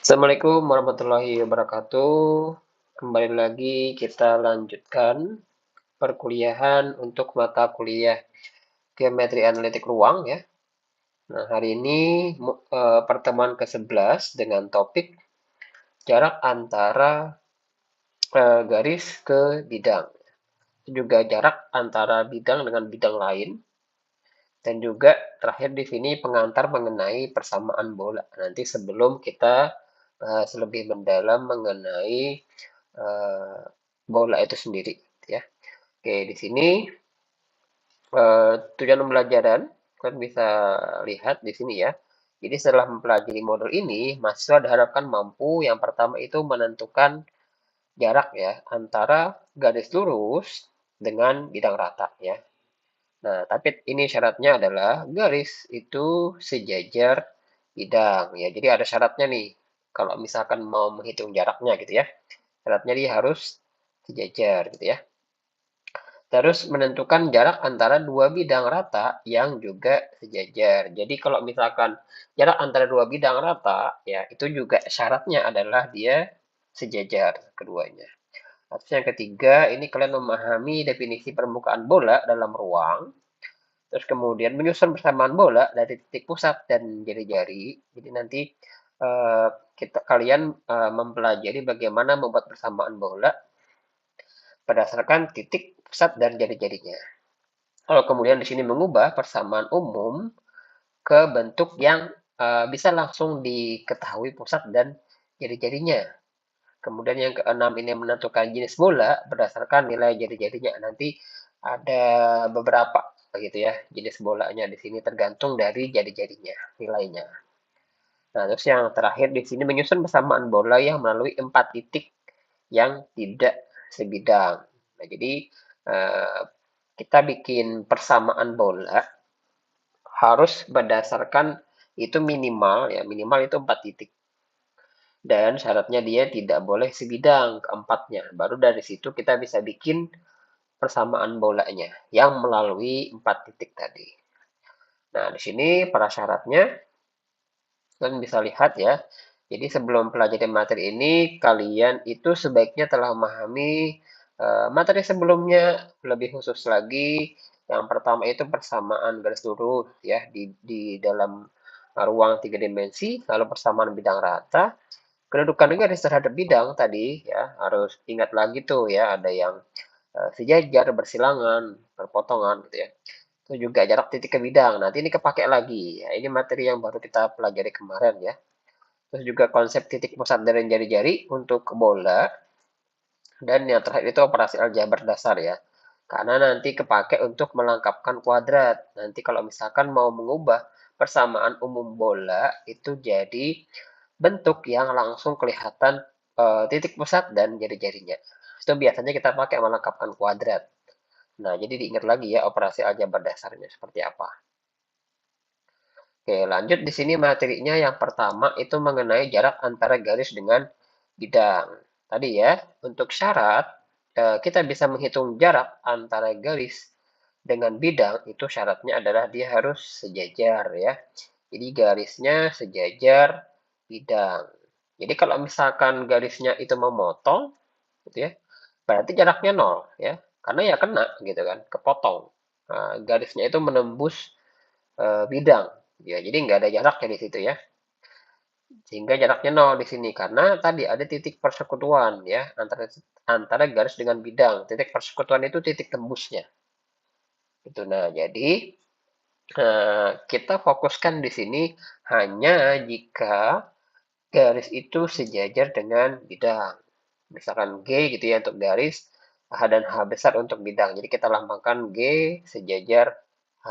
Assalamualaikum warahmatullahi wabarakatuh. Kembali lagi kita lanjutkan perkuliahan untuk mata kuliah Geometri Analitik Ruang ya. Nah, hari ini pertemuan ke-11 dengan topik jarak antara garis ke bidang. Juga jarak antara bidang dengan bidang lain. Dan juga terakhir di sini pengantar mengenai persamaan bola. Nanti sebelum kita bahas lebih mendalam mengenai bola itu sendiri, ya. Oke, di sini tujuan pembelajaran kalian bisa lihat di sini ya. Jadi setelah mempelajari modul ini, mahasiswa diharapkan mampu yang pertama itu menentukan jarak ya antara garis lurus dengan bidang rata ya. Nah, tapi ini syaratnya adalah garis itu sejajar bidang ya. Jadi ada syaratnya nih. Kalau misalkan mau menghitung jaraknya gitu ya. Syaratnya dia harus sejajar gitu ya. Terus menentukan jarak antara dua bidang rata yang juga sejajar. Jadi kalau misalkan jarak antara dua bidang rata, ya itu juga syaratnya adalah dia sejajar keduanya. Terus yang ketiga, ini kalian memahami definisi permukaan bola dalam ruang. Terus kemudian menyusun persamaan bola dari titik pusat dan jari-jari. Jadi nanti eh, kalian mempelajari bagaimana membuat persamaan bola berdasarkan titik pusat dan jari-jarinya. Kalau kemudian di sini mengubah persamaan umum ke bentuk yang bisa langsung diketahui pusat dan jari-jarinya. Kemudian yang keenam ini menentukan jenis bola berdasarkan nilai jari-jarinya. Nanti ada beberapa begitu ya jenis bolanya di sini tergantung dari jari-jarinya nilainya. Nah, terus yang terakhir di sini menyusun persamaan bola yang melalui 4 titik yang tidak sebidang. Nah, jadi eh, kita bikin persamaan bola harus berdasarkan itu minimal ya, minimal itu 4 titik. Dan syaratnya dia tidak boleh sebidang keempatnya. Baru dari situ kita bisa bikin persamaan bolanya yang melalui 4 titik tadi. Nah, di sini prasyaratnya kalian bisa lihat ya. Jadi sebelum pelajari materi ini, kalian itu sebaiknya telah memahami materi sebelumnya lebih khusus lagi. Yang pertama itu persamaan garis lurus ya di dalam ruang 3 dimensi, lalu persamaan bidang rata, kedudukan garis terhadap bidang tadi ya harus ingat lagi tuh ya ada yang sejajar, bersilangan, berpotongan gitu ya. Itu juga jarak titik ke bidang. Nanti ini kepake lagi. Ya, ini materi yang baru kita pelajari kemarin ya. Terus juga konsep titik pusat dari jari-jari untuk bola. Dan yang terakhir itu operasi aljabar dasar ya. Karena nanti kepake untuk melengkapkan kuadrat. Nanti kalau misalkan mau mengubah persamaan umum bola itu jadi bentuk yang langsung kelihatan titik pusat dan jari-jarinya. Itu biasanya kita pakai melengkapkan kuadrat. Nah, jadi diingat lagi ya operasi aljabar dasarnya seperti apa. Oke, lanjut di sini materinya yang pertama itu mengenai jarak antara garis dengan bidang. Tadi ya, untuk syarat kita bisa menghitung jarak antara garis dengan bidang itu syaratnya adalah dia harus sejajar ya. Jadi garisnya sejajar bidang. Jadi kalau misalkan garisnya itu memotong gitu ya, berarti jaraknya nol ya. Karena ya kena gitu kan, kepotong. Nah, garisnya itu menembus bidang. Ya, jadi nggak ada jaraknya di situ ya. Sehingga jaraknya nol di sini karena tadi ada titik persekutuan ya antara antara garis dengan bidang. Titik persekutuan itu titik tembusnya. Itu nah, jadi kita fokuskan di sini hanya jika garis itu sejajar dengan bidang. Misalkan G gitu ya untuk garis, H dan H besar untuk bidang. Jadi kita lambangkan G sejajar H.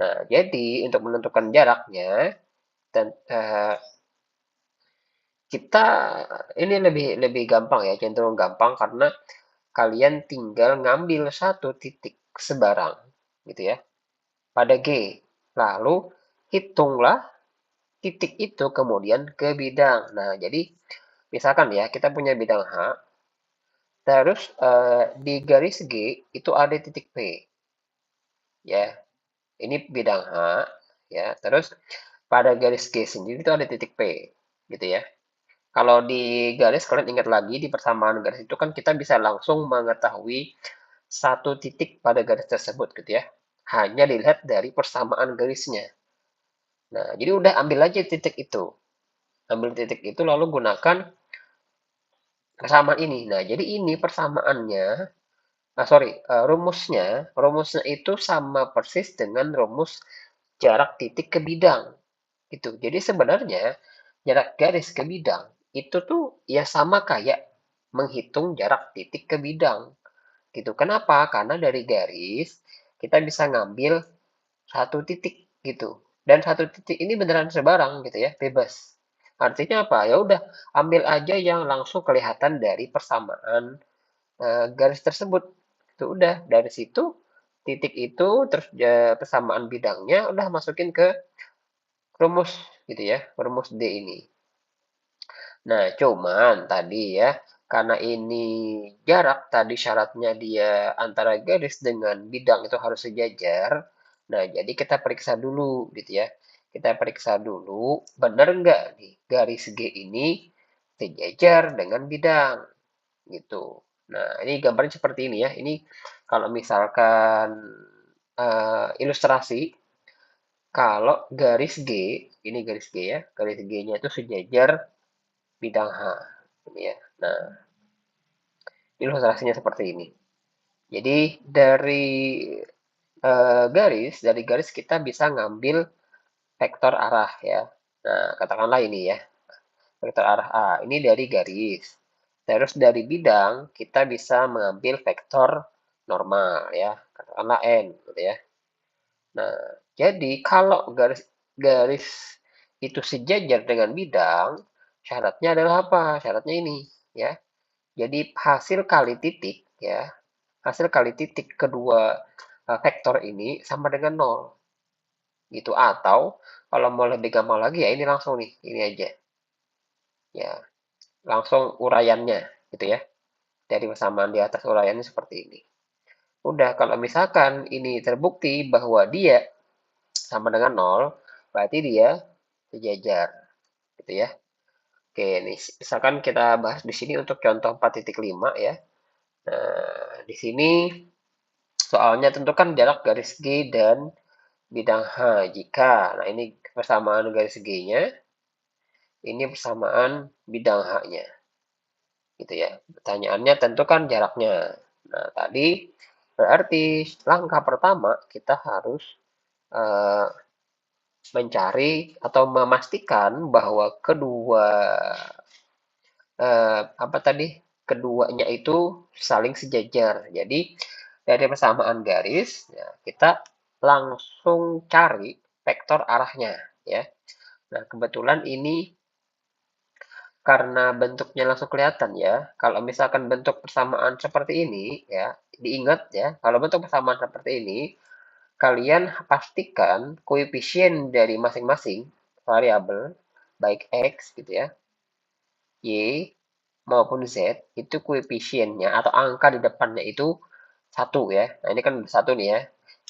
Nah, jadi untuk menentukan jaraknya, dan kita ini lebih lebih gampang ya, cenderung gampang karena kalian tinggal ngambil satu titik sebarang gitu ya pada G. Lalu hitunglah titik itu kemudian ke bidang. Nah, jadi misalkan ya kita punya bidang H, terus di garis G itu ada titik P ya. Ini bidang H ya. Terus pada garis G sendiri itu ada titik P gitu ya. Kalau di garis kalian ingat lagi di persamaan garis itu kan kita bisa langsung mengetahui satu titik pada garis tersebut gitu ya. Hanya dilihat dari persamaan garisnya. Nah, jadi udah ambil aja titik itu. Ambil titik itu lalu gunakan persamaan ini. Nah, jadi ini persamaannya, rumusnya itu sama persis dengan rumus jarak titik ke bidang. Gitu. Jadi sebenarnya jarak garis ke bidang itu tuh ya sama kayak menghitung jarak titik ke bidang. Gitu. Kenapa? Karena dari garis kita bisa ngambil satu titik gitu. Dan satu titik ini beneran sebarang gitu ya, bebas. Artinya apa? Ya udah, ambil aja yang langsung kelihatan dari persamaan garis tersebut. Itu udah dari situ titik itu terus persamaan bidangnya udah masukin ke rumus gitu ya, rumus D ini. Nah, cuman tadi ya, karena ini jarak tadi syaratnya dia antara garis dengan bidang itu harus sejajar. Nah, jadi kita periksa dulu gitu ya. Kita periksa dulu benar nggak nih garis G ini sejajar dengan bidang gitu. Nah, ini gambarnya seperti ini ya. Ini kalau misalkan ilustrasi, kalau garis G, ini garis G ya, garis G-nya itu sejajar bidang H. Ini ya. Nah, ilustrasinya seperti ini. Jadi dari garis kita bisa ngambil vektor arah ya. Nah, katakanlah ini ya, vektor arah A. Ini dari garis. Terus dari bidang kita bisa mengambil vektor normal ya, katakanlah N gitu ya. Nah, jadi kalau garis garis itu sejajar dengan bidang, syaratnya adalah apa? Syaratnya ini ya. Jadi hasil kali titik ya, hasil kali titik kedua vektor ini sama dengan nol gitu. Atau kalau mau lebih gampang lagi ya ini langsung nih, ini aja. Ya, langsung uraiannya gitu ya. Dari persamaan di atas uraiannya seperti ini. Udah kalau misalkan ini terbukti bahwa dia sama dengan nol, berarti dia sejajar gitu ya. Oke, nih misalkan kita bahas di sini untuk contoh 4.5 ya. Nah, di sini soalnya tentukan jarak garis G dan bidang H jika, nah ini persamaan garis G-nya, ini persamaan bidang H-nya, gitu ya. Pertanyaannya tentukan jaraknya. Nah, tadi berarti langkah pertama kita harus uh, mencari atau memastikan bahwa apa tadi keduanya itu saling sejajar. Jadi dari persamaan garis, ya, kita langsung cari vektor arahnya, ya. Nah, kebetulan ini karena bentuknya langsung kelihatan ya. Kalau misalkan bentuk persamaan seperti ini, ya, diingat ya, kalau bentuk persamaan seperti ini, kalian pastikan koefisien dari masing-masing variabel, baik X gitu ya, Y maupun Z, itu koefisiennya atau angka di depannya itu satu ya. Nah, ini kan satu nih ya.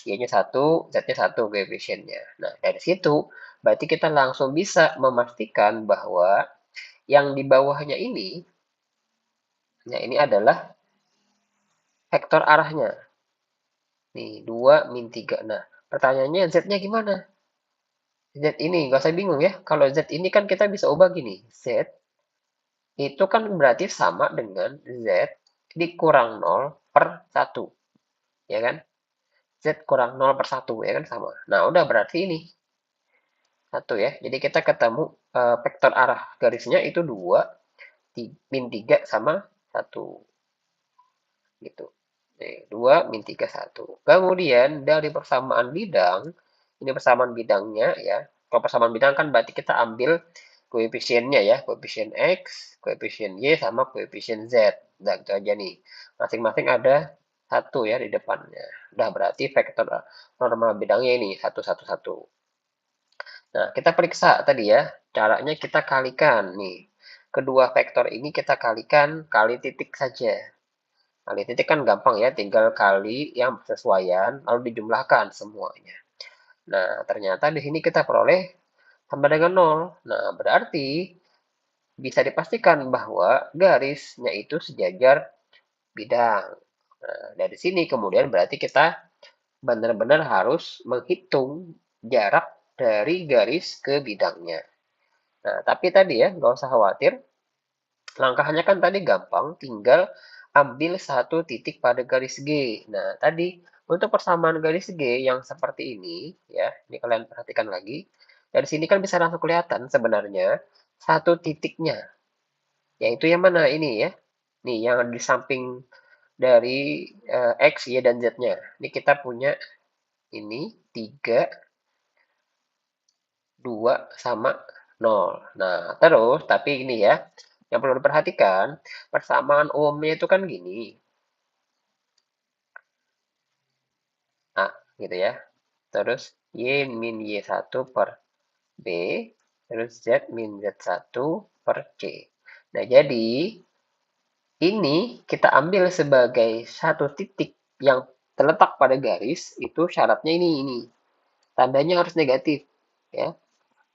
Y-nya satu, Z-nya satu koefisiennya. Nah, dari situ berarti kita langsung bisa memastikan bahwa yang di bawahnya ini, ya ini adalah vektor arahnya. Nih, 2 min 3. Nah, pertanyaannya Z-nya gimana? Z ini, nggak usah bingung ya. Kalau Z ini kan kita bisa ubah gini. Z itu kan berarti sama dengan Z dikurang 0 per 1. Ya kan? Z kurang 0 per 1, ya kan sama. Nah, udah berarti ini 1 ya. Jadi kita ketemu vektor arah garisnya itu 2, min 3 sama 1. Gitu. Nih, 2 min 3, 1. Kemudian dari persamaan bidang, ini persamaan bidangnya ya. Kalau persamaan bidang kan berarti kita ambil koefisiennya ya, koefisien X, koefisien Y, sama koefisien Z. Nah, gitu aja nih. Masing-masing ada satu ya di depannya. Udah berarti vektor normal bidangnya ini, satu, satu, satu. Nah, kita periksa tadi ya. Caranya kita kalikan nih. Kedua vektor ini kita kalikan kali titik saja. Kali titik kan gampang ya, tinggal kali yang persesuaian, lalu dijumlahkan semuanya. Nah, ternyata di sini kita peroleh sama dengan 0. Nah, berarti bisa dipastikan bahwa garisnya itu sejajar bidang. Nah, dari sini kemudian berarti kita benar-benar harus menghitung jarak dari garis ke bidangnya. Nah, tapi tadi ya, nggak usah khawatir. Langkahnya kan tadi gampang, tinggal ambil satu titik pada garis G. Nah, tadi untuk persamaan garis G yang seperti ini, ya, ini kalian perhatikan lagi. Dari sini kan bisa langsung kelihatan sebenarnya satu titiknya, yaitu yang mana ini ya. Nih, yang di samping dari X, Y, dan Z-nya. Ini kita punya ini 3, 2, sama 0. Nah, terus, tapi ini ya, yang perlu diperhatikan, persamaan umumnya itu kan gini. A, gitu ya. Terus, Y min Y1 per B, terus Z min Z1 per C. Nah, jadi, ini kita ambil sebagai satu titik yang terletak pada garis, itu syaratnya ini. Tandanya harus negatif. Ya.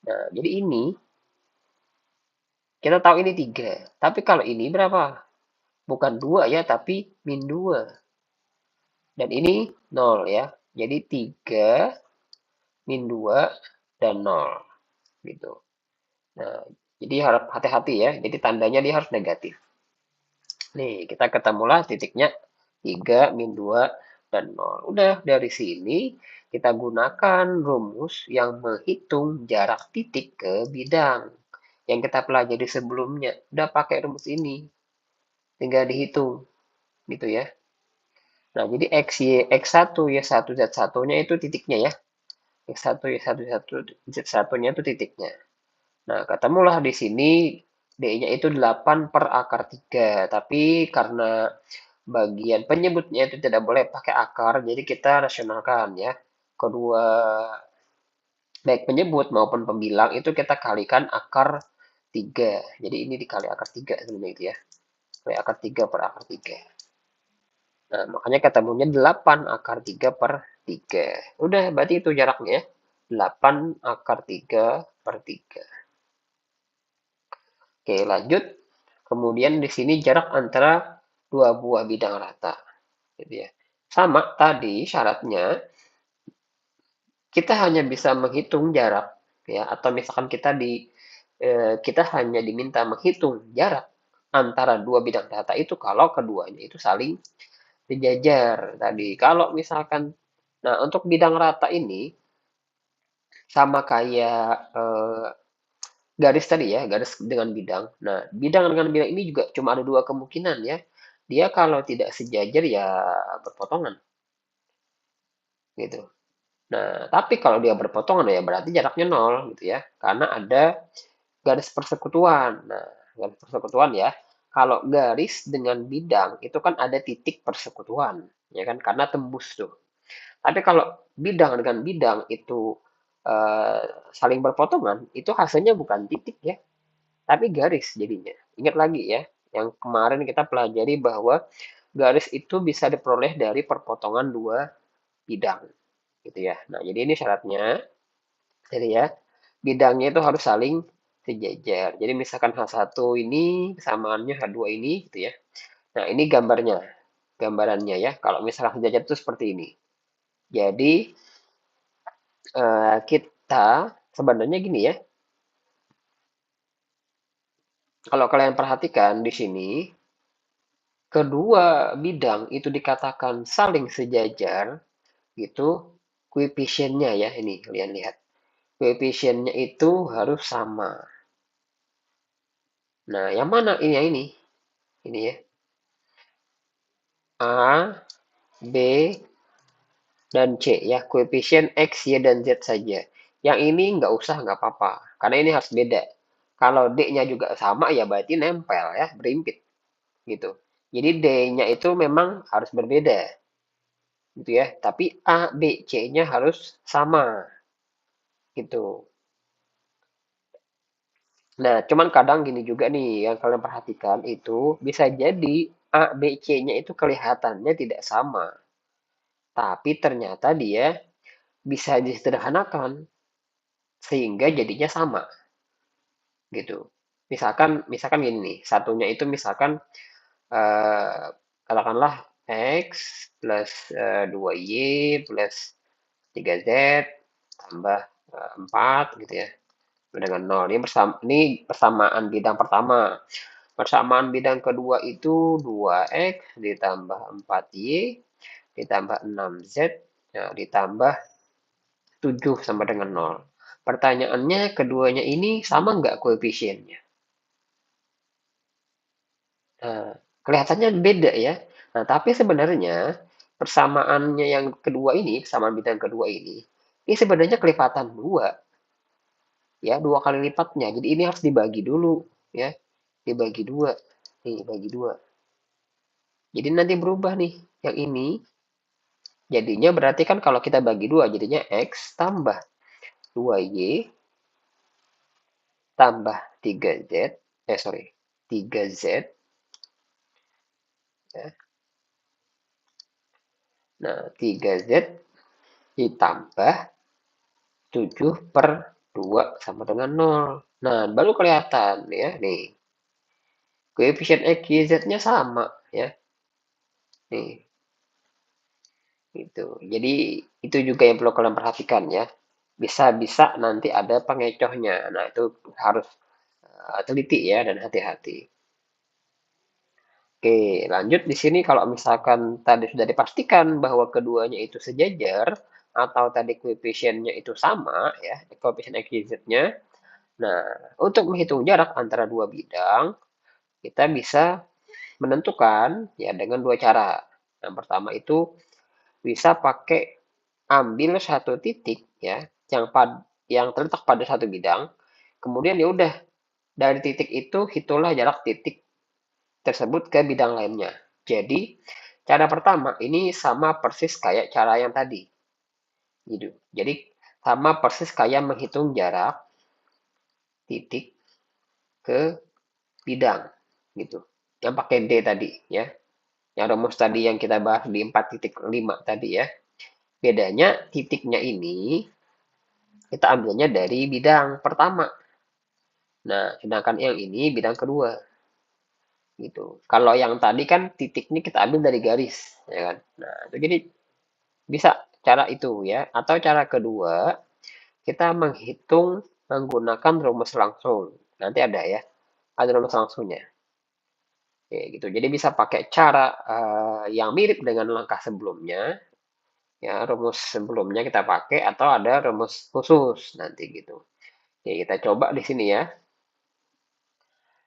Nah, jadi ini, kita tahu ini 3. Tapi kalau ini berapa? Bukan 2 ya, tapi min 2. Dan ini 0 ya. Jadi 3, min 2, dan 0. Gitu. Nah, jadi harap hati-hati ya. Jadi tandanya dia harus negatif. Nih, kita ketemulah titiknya 3, min 2, dan 0. Udah, dari sini kita gunakan rumus yang menghitung jarak titik ke bidang. Yang kita pelajari sebelumnya. Udah pakai rumus ini. Tinggal dihitung. Gitu ya. Nah, jadi X1, Y1, Z1-nya itu titiknya ya. X1, Y1, Z1-nya itu titiknya. Nah, ketemulah di sini D-nya itu 8 per akar 3. Tapi karena bagian penyebutnya itu tidak boleh pakai akar, jadi kita rasionalkan ya. Kedua, baik penyebut maupun pembilang itu kita kalikan akar 3. Jadi ini dikali akar 3 sebenarnya itu ya. Kali akar 3 per akar 3. Nah, makanya ketemunya 8 akar 3 per 3. Udah, berarti itu jaraknya ya. 8 akar 3 per 3. Oke, lanjut. Kemudian di sini jarak antara dua buah bidang rata. Gitu ya. Sama tadi syaratnya, kita hanya bisa menghitung jarak. Ya, atau misalkan kita hanya diminta menghitung jarak antara dua bidang rata itu kalau keduanya itu saling sejajar tadi. Kalau misalkan, nah untuk bidang rata ini sama kayak garis tadi ya, garis dengan bidang. Nah, bidang dengan bidang ini juga cuma ada dua kemungkinan ya. Dia kalau tidak sejajar ya berpotongan gitu. Nah, tapi kalau dia berpotongan ya berarti jaraknya nol gitu ya. Karena ada garis persekutuan. Nah, garis persekutuan ya. Kalau garis dengan bidang itu kan ada titik persekutuan, ya kan? Karena tembus tuh. Tapi kalau bidang dengan bidang itu eh, saling berpotongan, itu hasilnya bukan titik ya, tapi garis jadinya. Ingat lagi ya, yang kemarin kita pelajari bahwa garis itu bisa diperoleh dari perpotongan dua bidang, gitu ya. Nah, jadi ini syaratnya, jadi ya, bidangnya itu harus saling sejajar. Jadi misalkan H1 ini kesamaannya H2 ini, gitu ya. Nah, ini gambarannya ya. Kalau misalkan sejajar itu seperti ini. Jadi kita sebenarnya gini ya. Kalau kalian perhatikan di sini, kedua bidang itu dikatakan saling sejajar, gitu. Koefisiennya ya, ini kalian lihat. Koefisiennya itu harus sama. Nah, yang mana ini ya ini? Ini ya. A, B, dan C ya. Koefisien X, Y, dan Z saja. Yang ini nggak usah, nggak apa-apa. Karena ini harus beda. Kalau D-nya juga sama ya berarti nempel ya, berimpit. Gitu. Jadi D-nya itu memang harus berbeda. Gitu ya. Tapi A, B, C-nya harus sama. Gitu. Nah, cuman kadang gini juga nih yang kalian perhatikan itu bisa jadi A, B, C-nya itu kelihatannya tidak sama. Tapi ternyata dia bisa disederhanakan sehingga jadinya sama gitu. Misalkan gini nih, satunya itu misalkan katakanlah X plus 2Y plus 3Z tambah 4 gitu ya. Dengan 0. Ini persamaan bidang pertama. Persamaan bidang kedua itu 2X ditambah 4Y ditambah 6Z nah, ditambah 7 sama dengan 0. Pertanyaannya keduanya ini sama nggak koefisiennya? Nah, kelihatannya beda ya. Nah, tapi sebenarnya persamaannya yang kedua ini, persamaan bidang kedua ini sebenarnya kelipatan dua, ya, dua kali lipatnya. Jadi ini harus dibagi dulu, ya, dibagi dua, nih, bagi dua. Jadi nanti berubah nih, yang ini, jadinya berarti kan kalau kita bagi dua, jadinya X tambah 2Y tambah 3Z, sorry, 3Z, ya. Nah, 3Z ditambah 7 per 2 sama dengan 0. Nah, baru kelihatan ya nih. Koefisien X, Y, Z-nya sama ya. Nih, itu. Jadi itu juga yang perlu kalian perhatikan ya. Bisa-bisa nanti ada pengecohnya. Nah, itu harus teliti ya dan hati-hati. Oke, lanjut di sini kalau misalkan tadi sudah dipastikan bahwa keduanya itu sejajar atau tadi koefisiennya itu sama ya, koefisien X, Y, Z-nya. Nah, untuk menghitung jarak antara dua bidang, kita bisa menentukan ya dengan dua cara. Yang pertama itu bisa pakai ambil satu titik ya yang terletak pada satu bidang. Kemudian ya udah dari titik itu hitunglah jarak titik tersebut ke bidang lainnya. Jadi cara pertama ini sama persis kayak cara yang tadi. Gitu. Jadi sama persis kayak menghitung jarak titik ke bidang gitu. Yang pakai D tadi ya. Yang rumus tadi yang kita bahas di 4.5 tadi ya. Bedanya titiknya ini kita ambilnya dari bidang pertama. Nah, sedangkan yang ini bidang kedua. Gitu. Kalau yang tadi kan titiknya kita ambil dari garis, ya kan? Nah, itu jadi bisa cara itu ya. Atau cara kedua, kita menghitung menggunakan rumus langsung. Nanti ada ya, ada rumus langsungnya. Oke, gitu. Jadi bisa pakai cara yang mirip dengan langkah sebelumnya, ya rumus sebelumnya kita pakai atau ada rumus khusus nanti gitu. Oke, kita coba di sini ya.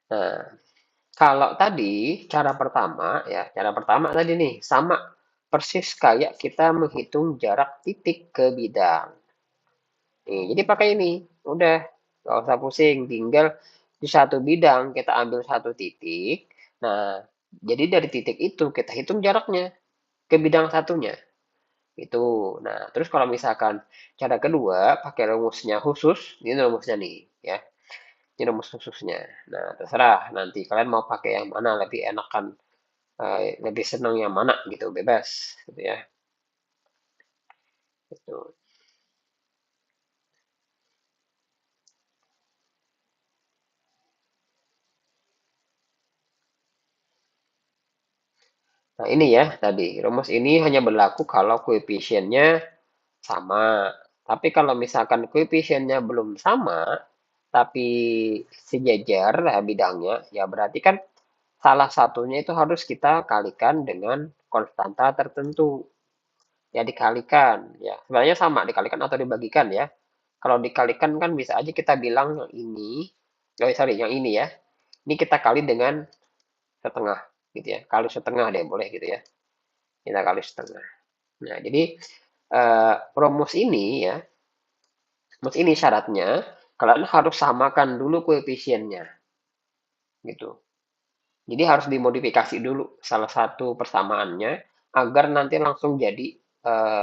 Nah, kalau tadi cara pertama ya, cara pertama tadi nih sama persis kayak kita menghitung jarak titik ke bidang. Nih, jadi pakai ini, udah nggak usah pusing, tinggal di satu bidang kita ambil satu titik. Nah, jadi dari titik itu kita hitung jaraknya ke bidang satunya. Itu. Nah, terus kalau misalkan cara kedua pakai rumusnya khusus, ini rumusnya nih, ya. Ini rumus khususnya. Nah, terserah nanti kalian mau pakai yang mana lebih enakan, lebih senang yang mana gitu, bebas gitu ya. Gitu. Nah, ini ya tadi, rumus ini hanya berlaku kalau koefisiennya sama. Tapi kalau misalkan koefisiennya belum sama, tapi sejajar bidangnya, ya berarti kan salah satunya itu harus kita kalikan dengan konstanta tertentu. Ya dikalikan, ya sebenarnya sama dikalikan atau dibagikan ya. Kalau dikalikan kan bisa aja kita bilang yang ini, oh sorry yang ini ya. Ini kita kali dengan setengah gitu ya. Kali setengah deh boleh gitu ya. Kita kali setengah. Nah, jadi rumus ini ya, rumus ini syaratnya kalian harus samakan dulu koefisiennya gitu. Jadi harus dimodifikasi dulu salah satu persamaannya agar nanti langsung jadi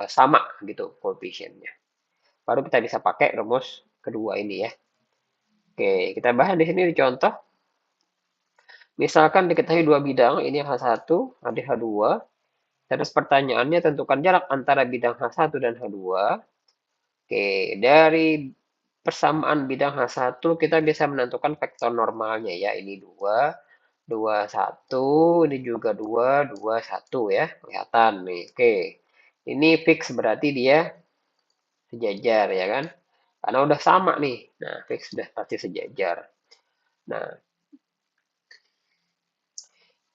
sama gitu koefisiennya. Baru kita bisa pakai rumus kedua ini ya. Oke, kita bahas di sini di contoh. Misalkan diketahui dua bidang, ini H1, ada H2. Terus pertanyaannya tentukan jarak antara bidang H1 dan H2. Oke, dari persamaan bidang H1 kita bisa menentukan vektor normalnya ya. Ini 2, 2, 1, ini juga 2, 2, 1 ya. Kelihatan nih. Oke. Ini fix berarti dia sejajar ya kan. Karena udah sama nih. Nah, fix sudah pasti sejajar. Nah,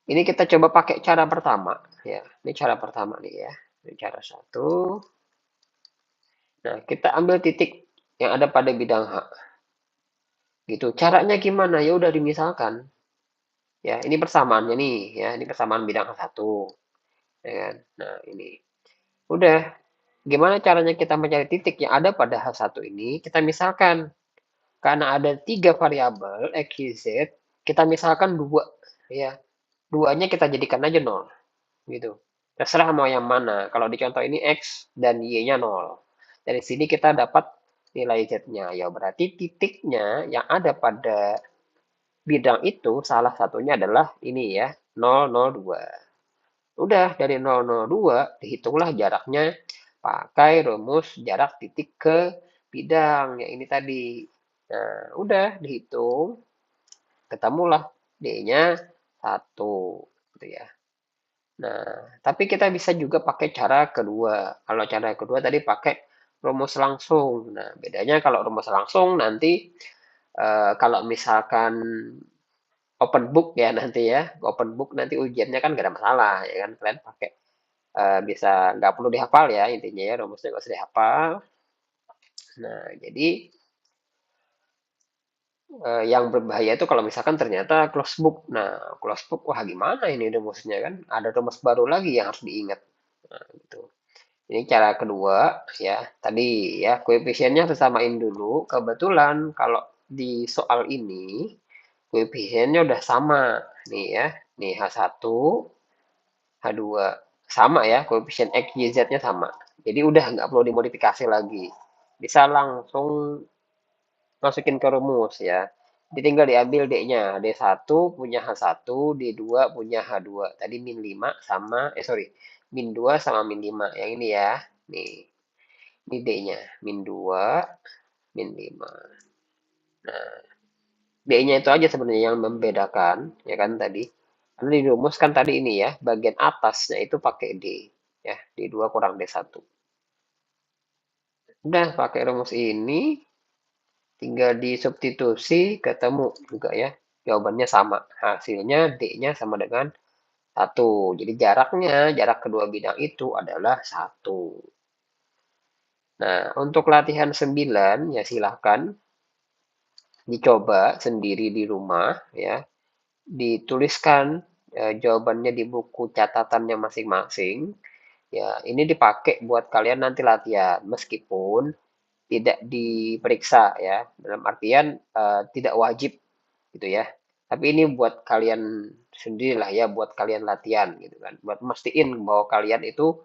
ini kita coba pakai cara pertama ya. Ini cara pertama nih ya. Ini cara 1. Nah, kita ambil titik yang ada pada bidang H. Gitu. Caranya gimana? Ya udah dimisalkan. Ya, ini persamaannya nih ya. Ini persamaan bidang H1. Ya kan? Nah, ini. Udah. Gimana caranya kita mencari titik yang ada pada H1 ini? Kita misalkan. Karena ada 3 variabel X, Y, Z. Kita misalkan 2. Ya. Duanya kita jadikan aja 0. Gitu. Terserah mau yang mana. Kalau di contoh ini X dan Y-nya 0. Dari sini kita dapat nilai Z-nya. Ya berarti titiknya yang ada pada bidang itu salah satunya adalah ini ya, 002. Udah dari 002 dihitunglah jaraknya pakai rumus jarak titik ke bidang yang ini tadi. Nah, udah dihitung, ketemulah D-nya 1 gitu ya. Nah, tapi kita bisa juga pakai cara kedua. Kalau cara kedua tadi pakai rumus langsung. Nah, bedanya kalau rumus langsung nanti kalau misalkan open book ya nanti ya, open book nanti ujiannya kan gak ada masalah ya kan, kalian pakai bisa nggak perlu dihafal ya intinya ya, rumusnya nggak usah dihafal. Nah, jadi yang berbahaya itu kalau misalkan ternyata close book. Nah, close book, wah gimana ini rumusnya kan? Ada rumus baru lagi yang harus diingat. Nah, gitu. Ini cara kedua ya. Tadi ya koefisiennya harus samain dulu. Kebetulan kalau di soal ini koefisiennya udah sama nih ya. Nih H1, H2 sama ya, koefisien X, Y, Z-nya sama. Jadi udah nggak perlu dimodifikasi lagi. Bisa langsung masukin ke rumus ya. Jadi tinggal diambil D-nya. D1 punya H1, D2 punya H2. Tadi min 5 sama, sorry, min 2 sama min 5. Yang ini ya. Nih, ini D-nya. Min 2, min 5. Nah, D-nya itu aja sebenarnya yang membedakan, ya kan tadi. Karena dirumuskan tadi ini ya, bagian atasnya itu pakai D. Ya, D2 kurang D1. Udah pakai rumus ini, tinggal disubstitusi, ketemu juga ya. Jawabannya sama. Hasilnya D-nya sama dengan 1. Jadi jaraknya, jarak kedua bidang itu adalah 1. Nah, untuk latihan 9, ya silahkan dicoba sendiri di rumah ya. Dituliskan jawabannya di buku catatannya masing-masing. Ya, ini dipakai buat kalian nanti latihan meskipun tidak diperiksa ya. Dalam artian tidak wajib gitu ya. Tapi ini buat kalian sendiri lah ya, buat kalian latihan gitu kan. Buat mastiin bahwa kalian itu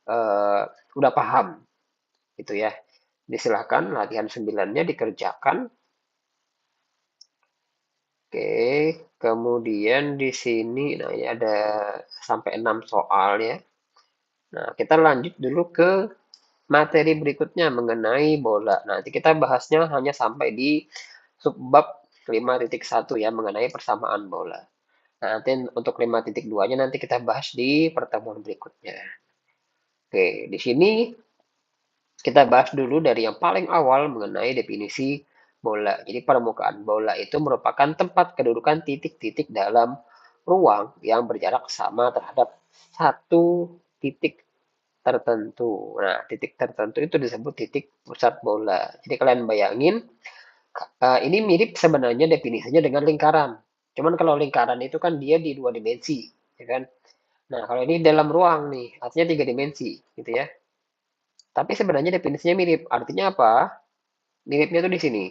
uh, udah paham gitu ya. Disilahkan latihan 9-nya dikerjakan. Oke, kemudian di sini nah ini ada sampai 6 soal ya. Nah, kita lanjut dulu ke materi berikutnya mengenai bola. Nanti kita bahasnya hanya sampai di subbab 5.1 ya mengenai persamaan bola. Nah, nanti untuk 5.2-nya nanti kita bahas di pertemuan berikutnya. Oke, di sini kita bahas dulu dari yang paling awal mengenai definisi bola. Jadi permukaan bola itu merupakan tempat kedudukan titik-titik dalam ruang yang berjarak sama terhadap satu titik tertentu. Nah, titik tertentu itu disebut titik pusat bola. Jadi kalian bayangin, ini mirip sebenarnya definisinya dengan lingkaran. Cuman kalau lingkaran itu kan dia di 2 dimensi, ya kan? Nah, kalau ini dalam ruang nih, artinya 3 dimensi, gitu ya. Tapi sebenarnya definisinya mirip. Artinya apa? Miripnya tuh di sini.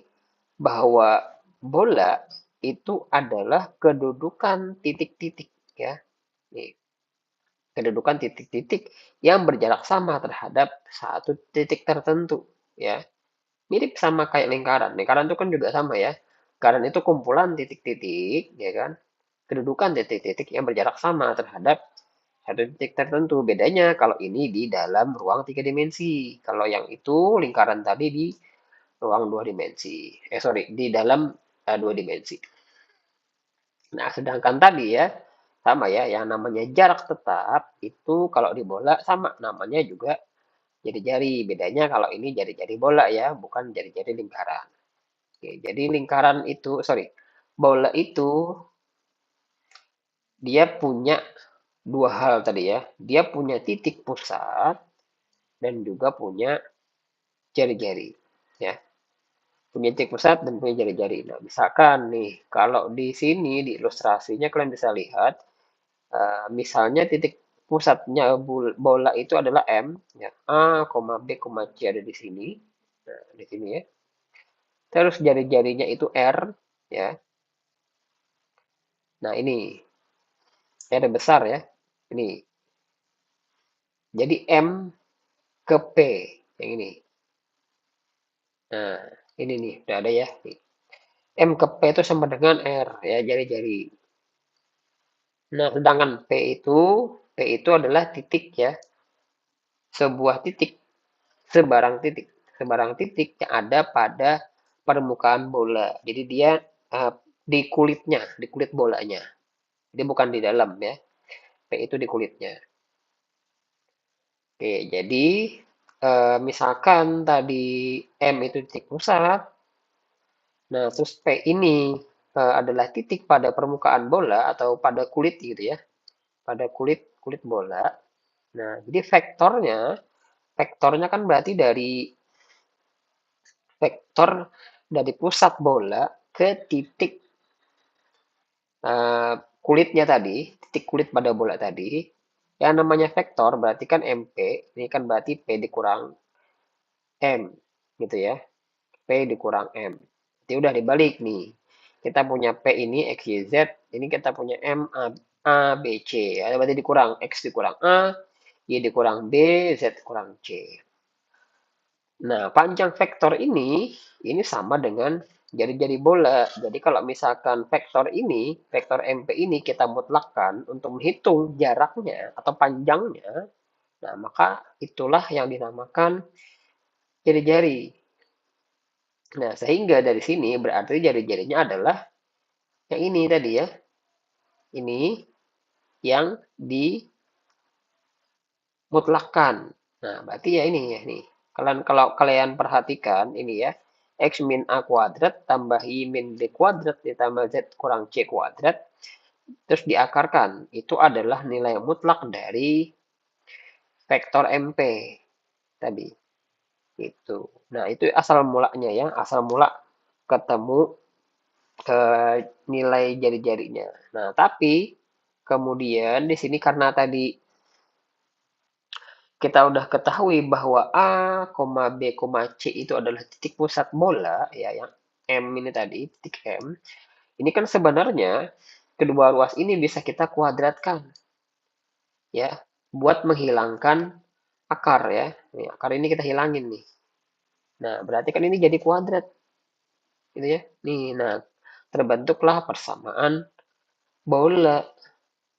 Bahwa bola itu adalah kedudukan titik-titik, ya. Nih, kedudukan titik-titik yang berjarak sama terhadap satu titik tertentu, ya. Mirip sama kayak lingkaran. Lingkaran itu kan juga sama ya. Lingkaran itu kumpulan titik-titik, ya kan? Kedudukan titik-titik yang berjarak sama terhadap satu titik tertentu. Bedanya kalau ini di dalam ruang 3 dimensi. Kalau yang itu lingkaran tadi di ruang dua dimensi. Sorry, di dalam dua dimensi. Nah, sedangkan tadi ya, sama ya, yang namanya jarak tetap itu kalau di bola sama namanya juga jari-jari. Bedanya kalau ini jari-jari bola ya, bukan jari-jari lingkaran. Oke, jadi lingkaran itu, sorry, bola itu dia punya dua hal tadi ya. Dia punya titik pusat dan juga punya jari-jari. Ya, punya titik pusat dan punya jari-jari. Nah, misalkan nih, kalau di sini di ilustrasinya kalian bisa lihat, misalnya titik pusatnya bola itu adalah M, ya, A, B, C ada di sini. Nah, di sini ya. Terus jari-jarinya itu R, ya. Nah, ini R besar ya. Ini. Jadi M ke P yang ini. Nah, ini nih, udah ada ya. Nih. M ke P itu sama dengan R ya, jari-jari. Nah, sedangkan P itu adalah titik ya, sebuah titik, sebarang titik yang ada pada permukaan bola. Jadi dia di kulitnya, di kulit bolanya. Jadi bukan di dalam ya. P itu di kulitnya. Oke, jadi misalkan tadi M itu titik pusat, nah terus P ini adalah titik pada permukaan bola atau pada kulit gitu ya, pada kulit kulit bola. Nah, jadi vektornya kan berarti vektor dari pusat bola ke titik kulitnya tadi, titik kulit pada bola tadi. Yang namanya vektor berarti kan MP, ini kan berarti P dikurang M, gitu ya. P dikurang M. Jadi udah dibalik nih. Kita punya P ini X, Y, Z. Ini kita punya M, A, B, C. Ya, berarti dikurang X dikurang A, Y dikurang B, Z dikurang C. Nah, panjang vektor ini sama dengan jari-jari bola. Jadi kalau misalkan vektor MP ini kita mutlakkan untuk menghitung jaraknya atau panjangnya, nah maka itulah yang dinamakan jari-jari. Nah, sehingga dari sini berarti jari-jarinya adalah yang ini tadi ya. Ini yang dimutlakkan. Nah, berarti ya ini ya nih. Kalau kalian perhatikan ini ya, X min A kuadrat tambah Y min B kuadrat ditambah Z kurang C kuadrat, terus diakarkan. Itu adalah nilai mutlak dari vektor MP tadi. Itu. Nah, itu asal mulanya ya, asal mula ketemu nilai jari-jarinya. Nah, tapi kemudian di sini karena tadi kita udah ketahui bahwa A, B, C itu adalah titik pusat bola ya yang M ini tadi, titik M. Ini kan sebenarnya kedua ruas ini bisa kita kuadratkan ya buat menghilangkan akar ya. Nih, akar ini kita hilangin nih. Nah, berarti kan ini jadi kuadrat gitu ya. Nih, nah terbentuklah persamaan bola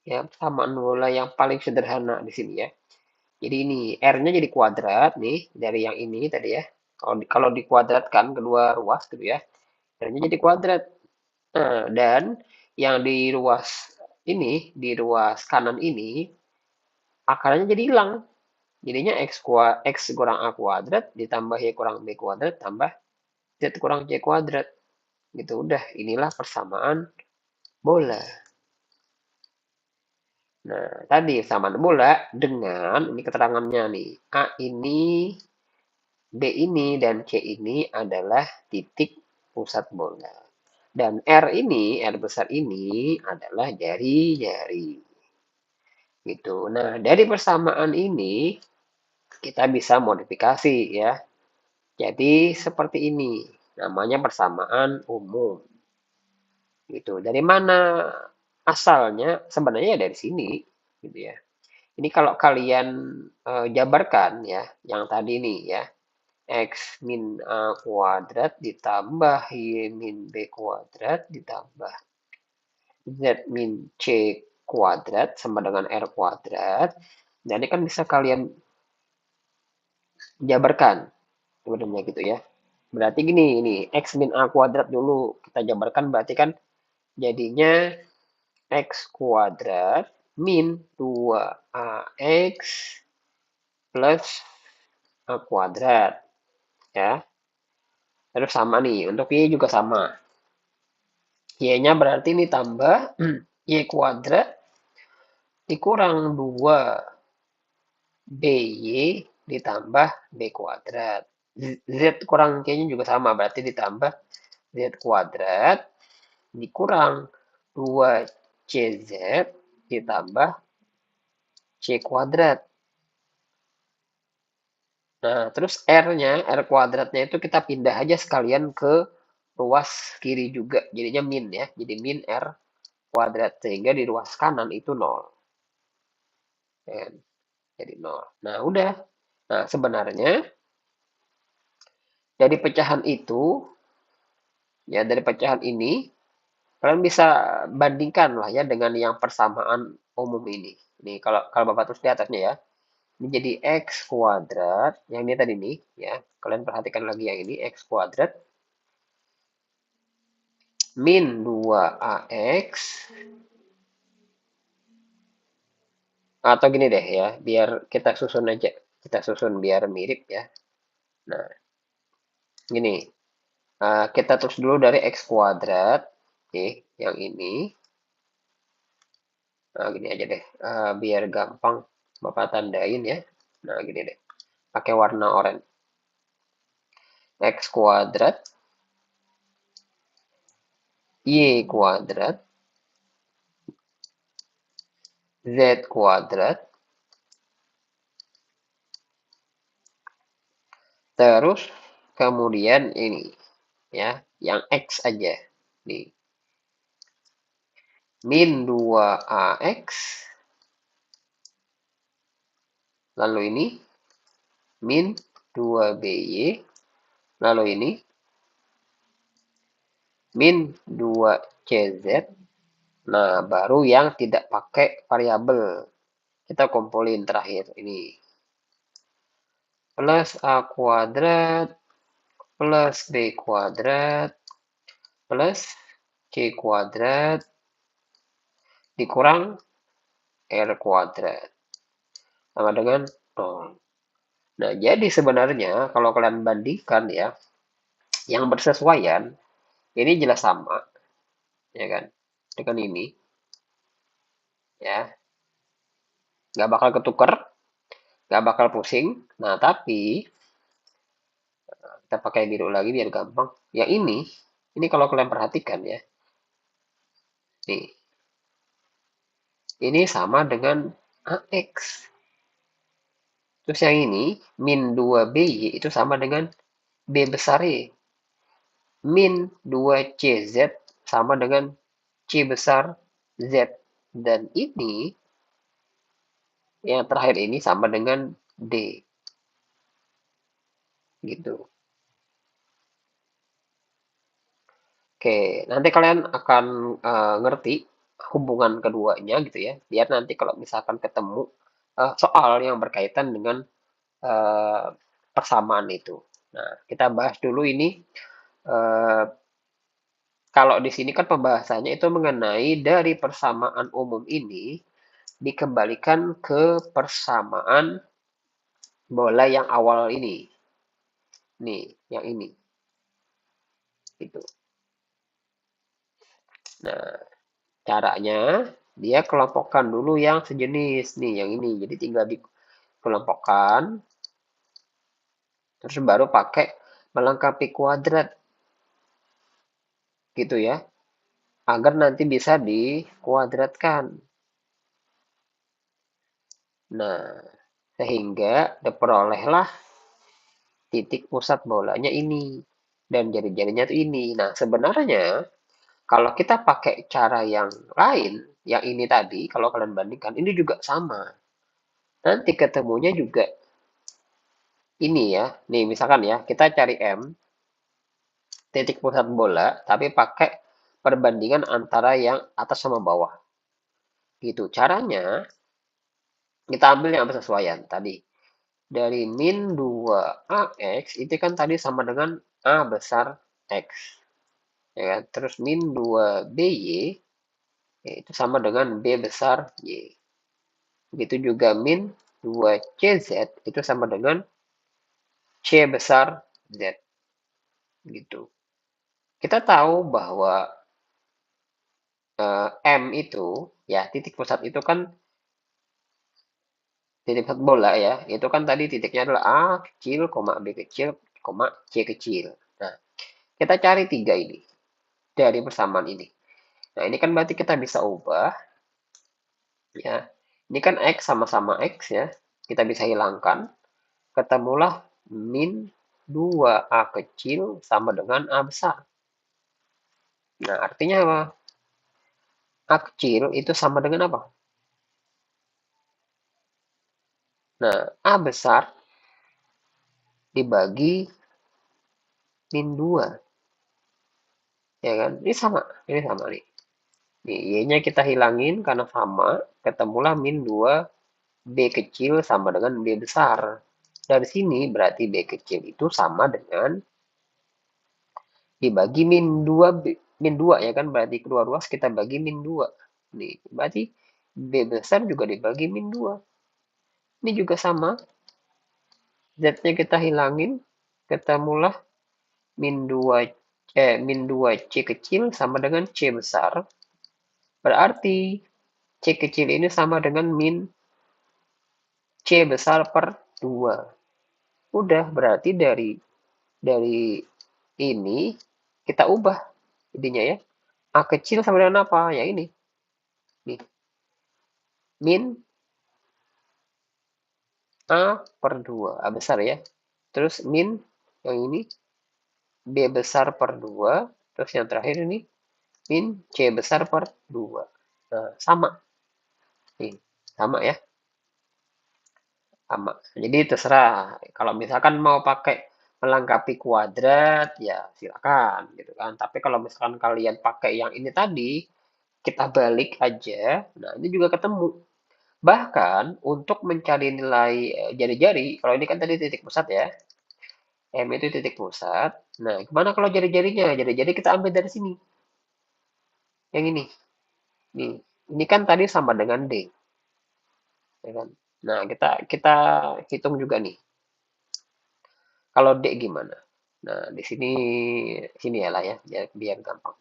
ya, persamaan bola yang paling sederhana di sini ya. Jadi ini R-nya jadi kuadrat nih dari yang ini tadi ya. Kalau dikuadratkan kedua ruas gitu ya. R-nya jadi kuadrat. Nah, dan yang di ruas ini, di ruas kanan ini akarnya jadi hilang. Jadinya X kurang A kuadrat ditambah Y kurang B kuadrat tambah Z kurang C kuadrat. Gitu udah, inilah persamaan bola. Nah, tadi persamaan bola dengan ini keterangannya nih. A ini, B ini, dan C ini adalah titik pusat bola. Dan R besar ini adalah jari-jari. Gitu. Nah, dari persamaan ini kita bisa modifikasi ya. Jadi seperti ini. Namanya persamaan umum. Gitu. Dari mana asalnya? Sebenarnya ya dari sini, gitu ya. Ini kalau kalian jabarkan ya, yang tadi nih ya, X min A kuadrat ditambah Y min B kuadrat ditambah Z min C kuadrat sama dengan R kuadrat. Nah, ini kan bisa kalian jabarkan sebenarnya gitu ya. Berarti gini, ini X min A kuadrat dulu. Kita jabarkan berarti kan jadinya X kuadrat min 2AX plus A kuadrat. Ya, terus sama nih, untuk Y juga sama. Y-nya berarti ini tambah Y kuadrat dikurang 2BY ditambah B kuadrat. Z kurang Y-nya juga sama, berarti ditambah Z kuadrat dikurang 2CZ ditambah C kuadrat. Nah, terus R kuadratnya itu kita pindah aja sekalian ke ruas kiri juga. Jadinya min ya. Jadi min R kuadrat. Sehingga di ruas kanan itu 0. Jadi 0. Nah, udah. Nah, sebenarnya dari pecahan itu, ya dari pecahan ini, kalian bisa bandingkan lah ya dengan yang persamaan umum ini. Nih, kalau Bapak tulis di atasnya ya. Ini jadi X kuadrat. Yang ini tadi nih, ya. Kalian perhatikan lagi yang ini, X kuadrat min 2AX, atau gini deh ya, biar kita susun aja. Kita susun biar mirip ya. Nah, gini. Kita terus dulu dari X kuadrat. Oke, yang ini. Nah, gini aja deh. Biar gampang Bapak tandain ya. Nah, gini deh. Pakai warna oranye. X kuadrat. Y kuadrat. Z kuadrat. Terus kemudian ini ya, yang X aja. Nih. Min 2AX. Lalu ini min 2BY. Lalu ini min 2CZ. Nah, baru yang tidak pakai variabel. Kita kumpulin terakhir ini. Plus A kuadrat plus B kuadrat plus C kuadrat dikurang R kuadrat sama dengan 0. Nah, jadi sebenarnya kalau kalian bandingkan ya, yang bersesuaian ini jelas sama, ya kan? Dengan ini, ya, nggak bakal ketuker, nggak bakal pusing. Nah, tapi kita pakai biru lagi biar gampang. Yang ini kalau kalian perhatikan ya, nih, ini sama dengan AX. Terus yang ini, min 2BY itu sama dengan B besar Y. Min 2CZ sama dengan C besar Z. Dan ini, yang terakhir ini sama dengan D. Gitu. Oke, nanti kalian akan ngerti hubungan keduanya gitu ya. Biar nanti kalau misalkan ketemu soal yang berkaitan dengan uh, persamaan itu. Nah, kita bahas dulu ini. Uh, Kalau di sini kan pembahasannya itu mengenai dari persamaan umum ini dikembalikan ke persamaan bola yang awal ini. Nih, yang ini. Gitu. Nah, caranya dia kelompokkan dulu yang sejenis nih, yang ini. Jadi tinggal dikelompokkan, terus baru pakai melengkapi kuadrat, gitu ya, agar nanti bisa dikuadratkan. Nah, sehingga diperolehlah titik pusat bolanya ini dan jari-jarinya itu ini. Nah, sebenarnya kalau kita pakai cara yang lain, yang ini tadi, kalau kalian bandingkan, ini juga sama. Nanti ketemunya juga ini ya. Nih, misalkan ya, kita cari M, titik pusat bola, tapi pakai perbandingan antara yang atas sama bawah. Gitu. Caranya, kita ambil yang persesuaian tadi. Dari min 2AX, itu kan tadi sama dengan A besar X. Ya kan? Terus min 2BY itu sama dengan B besar Y. Begitu juga min 2CZ itu sama dengan C besar Z. Gitu. Kita tahu bahwa M itu, ya titik pusat itu kan titik pusat bola ya, itu kan tadi titiknya adalah A kecil, B kecil, C kecil. Nah, kita cari 3 ini dari persamaan ini. Nah, ini kan berarti kita bisa ubah, ya. Ini kan X sama-sama X ya, kita bisa hilangkan, ketemulah min 2A kecil sama dengan A besar. Nah, artinya apa? A kecil itu sama dengan apa? Nah, A besar dibagi min 2. Ya kan? Ini sama nih. Nih, Y-nya kita hilangin karena sama, ketemulah min 2 B kecil sama dengan B besar. Dari sini berarti B kecil itu sama dengan dibagi min 2 min 2 ya kan, berarti kedua ruas kita bagi min 2. Nih, berarti B besar juga dibagi min 2. Ini juga sama, Z-nya kita hilangin, ketemulah min 2 C kecil sama dengan C besar. Berarti C kecil ini sama dengan min C besar per 2. Udah, berarti dari ini kita ubah intinya ya. A kecil sama dengan apa? Ya ini. Nih. Min A per 2. A besar ya. Terus min yang ini B besar per 2. Terus yang terakhir ini min C besar per 2. Nah, sama. Nih, sama ya. Sama. Jadi terserah. Kalau misalkan mau pakai melengkapi kuadrat, ya silakan gitu kan. Tapi kalau misalkan kalian pakai yang ini tadi, kita balik aja. Nah, ini juga ketemu. Bahkan untuk mencari nilai jari-jari, kalau ini kan tadi titik pusat ya. M itu titik pusat. Nah, gimana kalau jari-jarinya? Jari-jari kita ambil dari sini. Yang ini. Nih, ini kan tadi sama dengan D, ya kan? Nah, kita kita hitung juga nih. Kalau D gimana? Nah, di sini sini ya lah ya, biar gampang.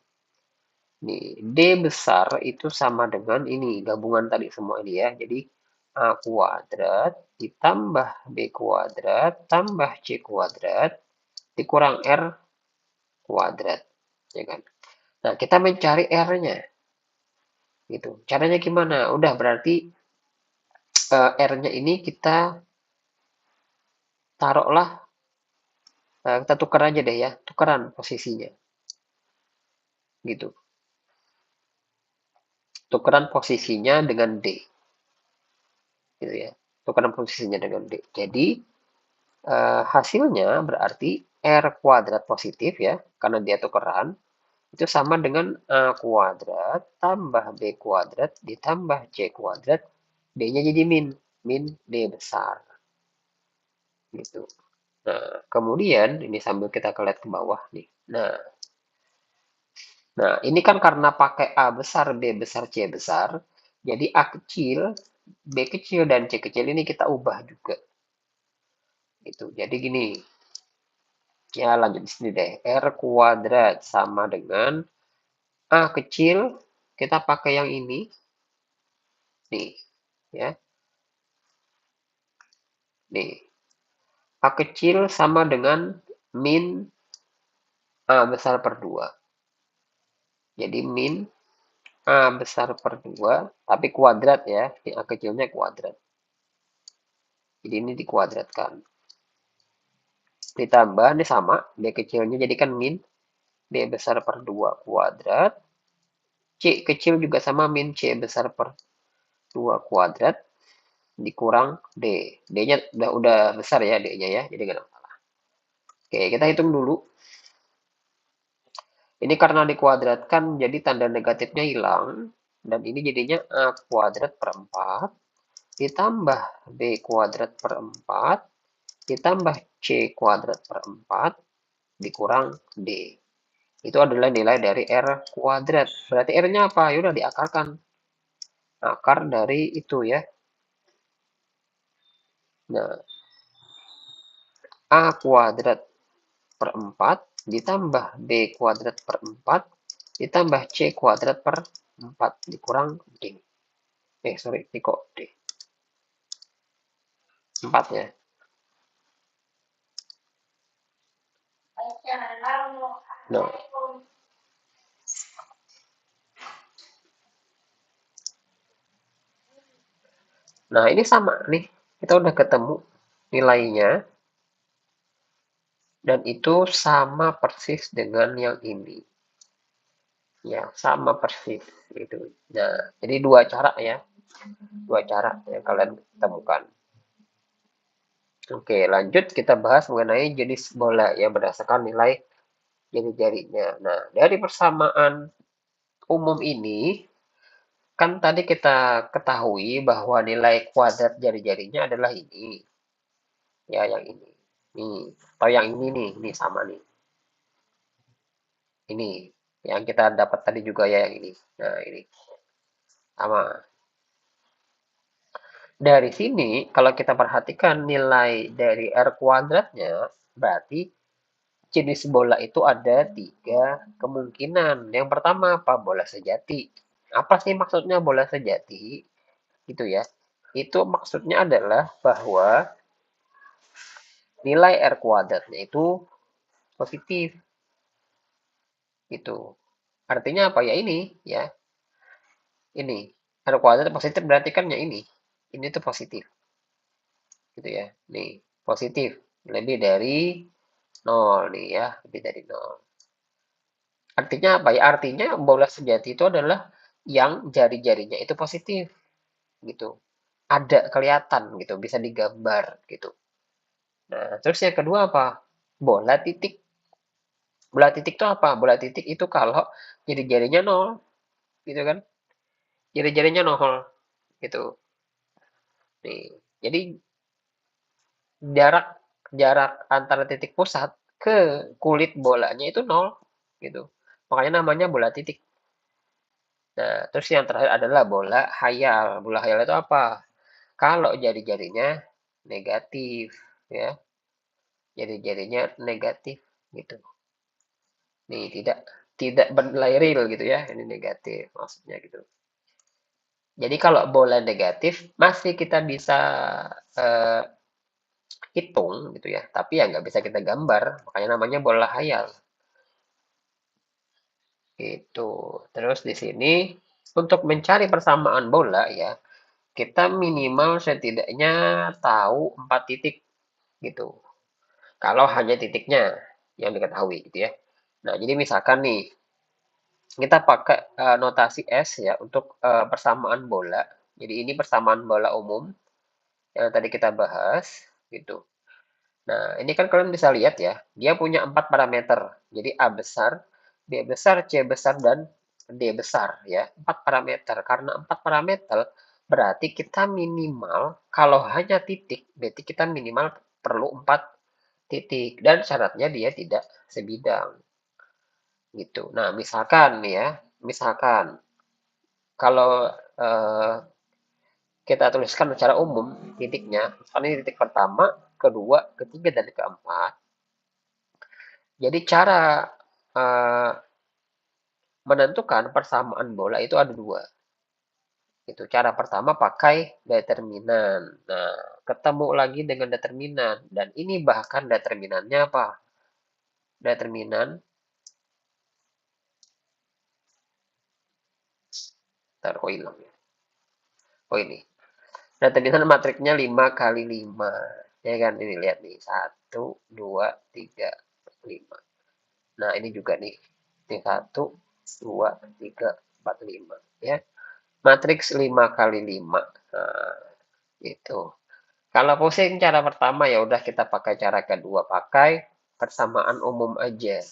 Nih, D besar itu sama dengan ini, gabungan tadi semua ini ya. Jadi A kuadrat ditambah B kuadrat tambah C kuadrat dikurang R kuadrat, ya kan? Nah, kita mencari R-nya. Gitu. Caranya gimana? Udah berarti R-nya ini kita taruhlah, kita tukar aja deh ya, tukeran posisinya. Gitu. Tukeran posisinya dengan D. Gitu ya. Tukeran posisinya dengan D. Jadi hasilnya berarti R kuadrat positif ya, karena dia tukeran, itu sama dengan A kuadrat tambah B kuadrat ditambah C kuadrat, D-nya jadi min D besar. Gitu. Nah, kemudian ini sambil kita lihat ke bawah nih. Nah, ini kan karena pakai A besar, B besar, C besar, jadi A kecil, B kecil, dan C kecil ini kita ubah juga. Gitu. Jadi gini, ya lanjut di sini deh. R kuadrat sama dengan A kecil, kita pakai yang ini. Nih, ya. Nih. A kecil sama dengan min A besar per 2. Jadi min A besar per 2, tapi kuadrat ya. Ini A kecilnya kuadrat. Jadi ini dikuadratkan. Ditambah, ini sama. B kecilnya jadikan min B besar per 2 kuadrat. C kecil juga sama min C besar per 2 kuadrat. Dikurang D. D-nya udah besar ya D-nya ya. Jadi nggak masalah. Oke, kita hitung dulu. Ini karena dikuadratkan, jadi tanda negatifnya hilang. Dan ini jadinya A kuadrat per 4. Ditambah B kuadrat per 4. Ditambah C kuadrat per 4. dikurang D. Itu adalah nilai dari R kuadrat. Berarti R-nya apa? Ya udah diakarkan. Akar dari itu ya. Nah, A kuadrat per 4 ditambah B kuadrat per 4 ditambah C kuadrat per 4 dikurang D. Sorry, ini kok D. 4 ya. Nah, nah ini sama nih. Kita udah ketemu nilainya. Dan itu sama persis dengan yang ini. Ya, sama persis. Gitu. Nah, jadi dua cara ya. Dua cara yang kalian temukan. Oke, lanjut kita bahas mengenai jenis bola ya berdasarkan nilai jari-jarinya. Nah, dari persamaan umum ini, kan tadi kita ketahui bahwa nilai kuadrat jari-jarinya adalah ini. Ya, yang ini. Nih, atau yang ini sama nih. Ini, yang kita dapat tadi juga ya yang ini. Nah, ini. Sama. Dari sini, kalau kita perhatikan nilai dari R kuadratnya, berarti jenis bola itu ada tiga kemungkinan. Yang pertama apa? Bola sejati. Apa sih maksudnya bola sejati? Gitu ya. Itu maksudnya adalah bahwa nilai R kuadratnya itu positif. Gitu. Artinya apa ya ini ya? Ini. R kuadrat positif berarti kan ya ini. Ini tuh positif. Gitu ya. Nih, positif. Lebih dari 0 nih ya, lebih dari 0. Artinya apa ya? Artinya bola sejati itu adalah yang jari-jarinya itu positif gitu. Ada kelihatan gitu, bisa digambar gitu. Nah, terus yang kedua apa? Bola titik. Bola titik itu apa? Bola titik itu kalau jari-jarinya 0 gitu kan. Jari-jarinya 0 gitu. Nih. Jadi jarak jarak antara titik pusat ke kulit bolanya itu 0 gitu. Makanya namanya bola titik. Nah, terus yang terakhir adalah bola khayal. Bola khayal itu apa? Kalau jari-jarinya negatif, ya, jari-jarinya negatif gitu. Nih, tidak tidak bernilai real gitu ya. Ini negatif maksudnya gitu. Jadi kalau bola negatif masih kita bisa eh, hitung gitu ya, tapi ya nggak bisa kita gambar. Makanya namanya bola khayal. Gitu. Terus di sini untuk mencari persamaan bola ya, kita minimal setidaknya tahu 4 titik gitu. Kalau hanya titiknya yang diketahui gitu ya. Nah, jadi misalkan nih kita pakai notasi S ya untuk persamaan bola. Jadi ini persamaan bola umum yang tadi kita bahas gitu. Nah, ini kan kalian bisa lihat ya, dia punya 4 parameter. Jadi A besar, B besar, C besar, dan D besar ya. 4 parameter. Karena 4 parameter berarti kita minimal kalau hanya titik, berarti kita minimal perlu 4 titik dan syaratnya dia tidak sebidang gitu. Nah, misalkan nih ya, misalkan kalau eh, kita tuliskan secara umum titiknya, misalnya ini titik pertama, kedua, ketiga, dan keempat. Jadi cara eh, menentukan persamaan bola itu ada dua. Itu cara pertama pakai determinan. Nah, ketemu lagi dengan determinan dan ini bahkan determinannya apa? Determinan taruh hilang ya. Oh ini. Determinan matriknya 5 kali 5. Ya kan, ini lihat nih. 1, 2, 3, 5. Nah, ini juga nih. Ini 1, 2, 3, 4, 5. Ya. Matriks 5 kali 5. Nah, itu. Kalau pusing cara pertama ya udah kita pakai cara kedua. Pakai persamaan umum aja.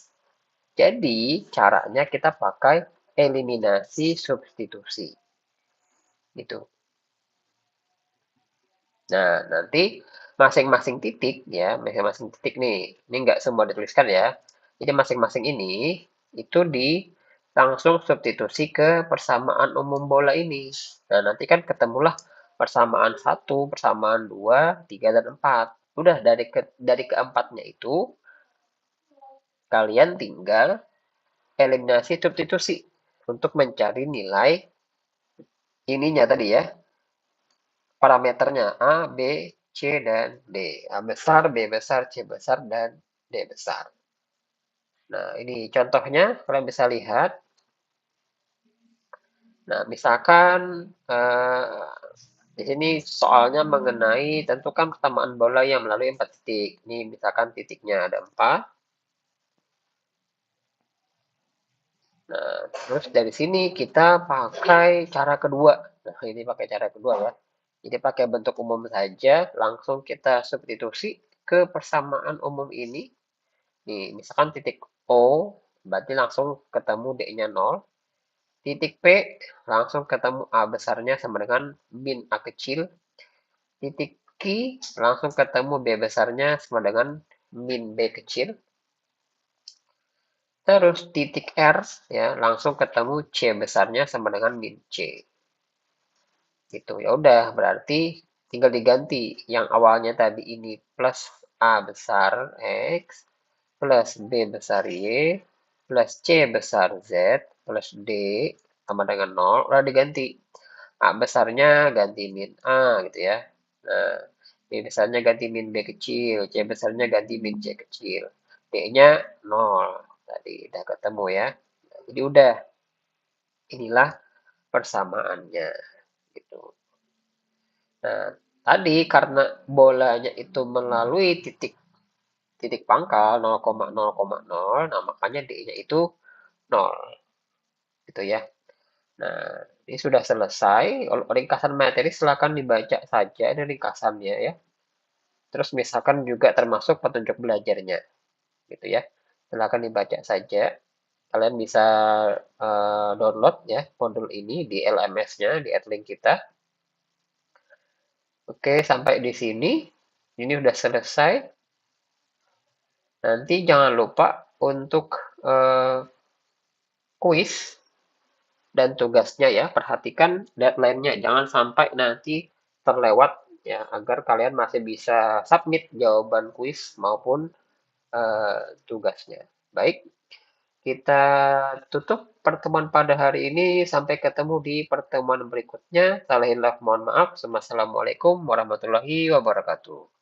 Jadi, caranya kita pakai eliminasi substitusi. Gitu. Nah, nanti masing-masing titik ya, masing-masing titik nih. Ini nggak semua dituliskan ya. Jadi masing-masing ini itu langsung substitusi ke persamaan umum bola ini. Nah, nanti kan ketemulah persamaan 1, persamaan 2, 3, dan 4. Udah dari keempatnya itu kalian tinggal eliminasi substitusi untuk mencari nilai ininya tadi ya, parameternya A, B, C, dan D. A besar, B besar, C besar, dan D besar. Nah, ini contohnya kalian bisa lihat. Nah, misalkan di sini soalnya mengenai tentukan persamaan bola yang melalui 4 titik. Ini misalkan titiknya ada 4. Nah, terus dari sini kita pakai cara kedua. Nah, ini pakai cara kedua ya. Jadi pakai bentuk umum saja, langsung kita substitusi ke persamaan umum ini. Nih, misalkan titik O, berarti langsung ketemu D-nya 0. Titik P, langsung ketemu A besarnya sama dengan min A kecil. Titik Q, langsung ketemu B besarnya sama dengan min B kecil. Terus titik R, ya langsung ketemu C besarnya sama dengan min C. Gitu, ya udah berarti tinggal diganti. Yang awalnya tadi ini plus A besar X, plus B besar Y, plus C besar Z, plus D sama dengan 0, udah diganti. A besarnya ganti min A gitu ya. Nah, B besarnya ganti min B kecil, C besarnya ganti min C kecil. D-nya 0. Tadi udah ketemu ya. Nah, jadi udah, inilah persamaannya gitu. Nah, tadi karena bolanya itu melalui titik titik pangkal 0,0,0, nah makanya D-nya itu 0 gitu ya. Nah, ini sudah selesai. Ringkasan materi silakan dibaca saja, ini ringkasannya ya. Terus misalkan juga termasuk petunjuk belajarnya, gitu ya. Silakan dibaca saja. Kalian bisa download ya modul ini di LMS-nya, di adlink kita. Oke, sampai di sini. Ini sudah selesai. Nanti jangan lupa untuk kuis dan tugasnya ya. Perhatikan deadline-nya. Jangan sampai nanti terlewat ya, agar kalian masih bisa submit jawaban kuis maupun tugasnya. Baik, kita tutup pertemuan pada hari ini. Sampai ketemu di pertemuan berikutnya. Salah hilaf, mohon maaf. Wassalamualaikum warahmatullahi wabarakatuh.